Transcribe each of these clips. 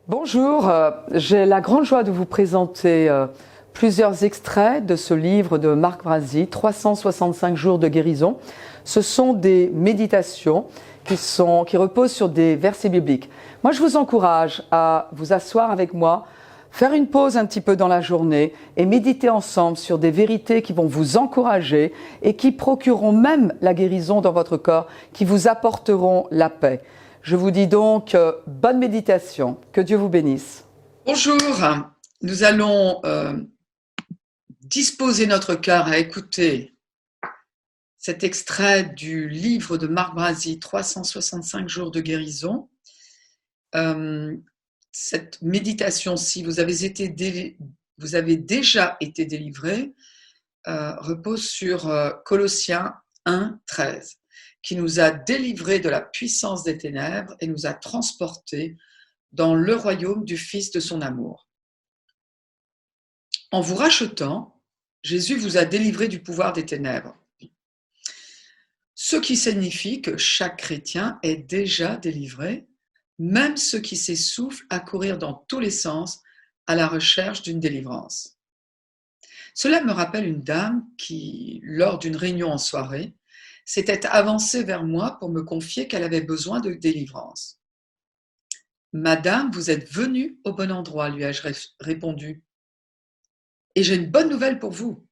Bonjour, j'ai la grande joie de vous présenter plusieurs extraits de ce livre de Marc Brazzi, 365 jours de guérison. Ce sont des méditations qui reposent sur des versets bibliques. Moi, je vous encourage à vous asseoir avec moi, faire une pause un petit peu dans la journée et méditer ensemble sur des vérités qui vont vous encourager et qui procureront même la guérison dans votre corps, qui vous apporteront la paix. Je vous dis donc bonne méditation, que Dieu vous bénisse. Bonjour, nous allons disposer notre cœur à écouter cet extrait du livre de Marc Brazzi, 365 jours de guérison. Cette méditation, si vous avez déjà été délivré, repose sur Colossiens 1, 13. Qui nous a délivrés de la puissance des ténèbres et nous a transportés dans le royaume du Fils de son amour. En vous rachetant, Jésus vous a délivré du pouvoir des ténèbres. Ce qui signifie que chaque chrétien est déjà délivré, même ceux qui s'essoufflent à courir dans tous les sens à la recherche d'une délivrance. Cela me rappelle une dame qui, lors d'une réunion en soirée, s'était avancée vers moi pour me confier qu'elle avait besoin de délivrance. « Madame, vous êtes venue au bon endroit », lui ai-je répondu. « Et j'ai une bonne nouvelle pour vous. »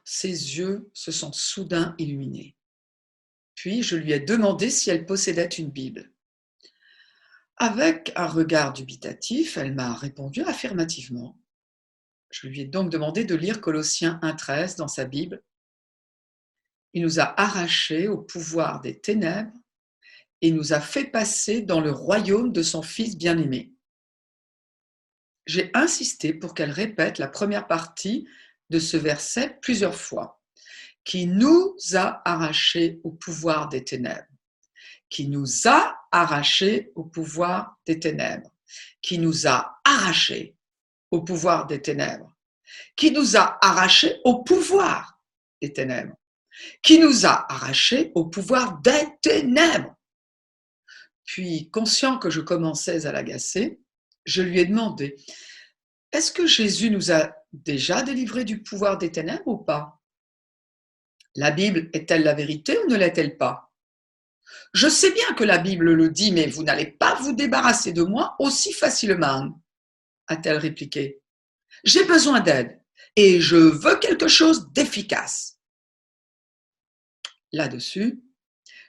Ses yeux se sont soudain illuminés. Puis je lui ai demandé si elle possédait une Bible. Avec un regard dubitatif, elle m'a répondu affirmativement. Je lui ai donc demandé de lire Colossiens 1,13 dans sa Bible. Il nous a arrachés au pouvoir des ténèbres et nous a fait passer dans le royaume de son Fils bien-aimé. J'ai insisté pour qu'elle répète la première partie de ce verset plusieurs fois. Qui nous a arrachés au pouvoir des ténèbres. Qui nous a arrachés au pouvoir des ténèbres. Qui nous a arrachés au pouvoir des ténèbres. Qui nous a arrachés au pouvoir des ténèbres. Qui nous a arrachés au pouvoir des ténèbres. Puis, conscient que je commençais à l'agacer, je lui ai demandé « Est-ce que Jésus nous a déjà délivrés du pouvoir des ténèbres ou pas ? La Bible est-elle la vérité ou ne l'est-elle pas ? Je sais bien que la Bible le dit, mais vous n'allez pas vous débarrasser de moi aussi facilement, a-t-elle répliqué. J'ai besoin d'aide et je veux quelque chose d'efficace. Là-dessus,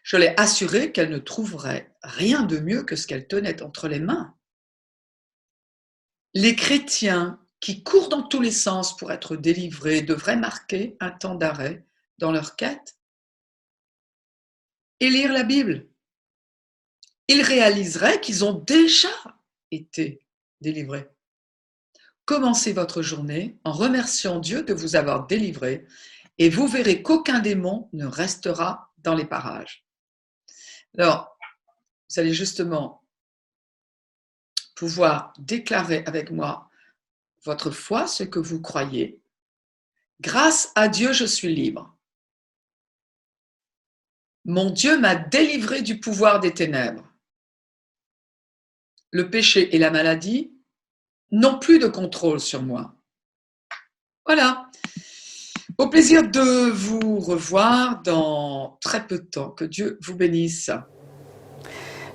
je l'ai assurée qu'elle ne trouverait rien de mieux que ce qu'elle tenait entre les mains. Les chrétiens qui courent dans tous les sens pour être délivrés devraient marquer un temps d'arrêt dans leur quête et lire la Bible. Ils réaliseraient qu'ils ont déjà été délivrés. Commencez votre journée en remerciant Dieu de vous avoir délivré et vous verrez qu'aucun démon ne restera dans les parages. Alors, vous allez justement pouvoir déclarer avec moi votre foi, ce que vous croyez. Grâce à Dieu, je suis libre. Mon Dieu m'a délivré du pouvoir des ténèbres. Le péché et la maladie n'ont plus de contrôle sur moi. Voilà. Au plaisir de vous revoir dans très peu de temps. Que Dieu vous bénisse.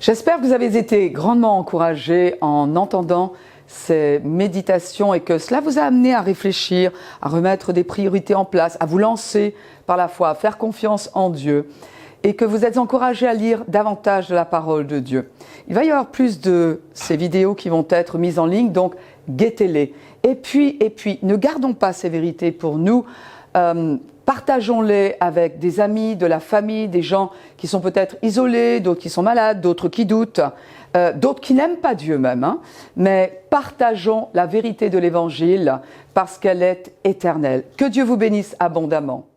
J'espère que vous avez été grandement encouragés en entendant ces méditations et que cela vous a amené à réfléchir, à remettre des priorités en place, à vous lancer par la foi, à faire confiance en Dieu et que vous êtes encouragés à lire davantage de la parole de Dieu. Il va y avoir plus de ces vidéos qui vont être mises en ligne, donc guettez-les. Et puis, ne gardons pas ces vérités pour nous. Partageons-les avec des amis, de la famille, des gens qui sont peut-être isolés, d'autres qui sont malades, d'autres qui doutent, d'autres qui n'aiment pas Dieu même. Mais partageons la vérité de l'Évangile parce qu'elle est éternelle. Que Dieu vous bénisse abondamment.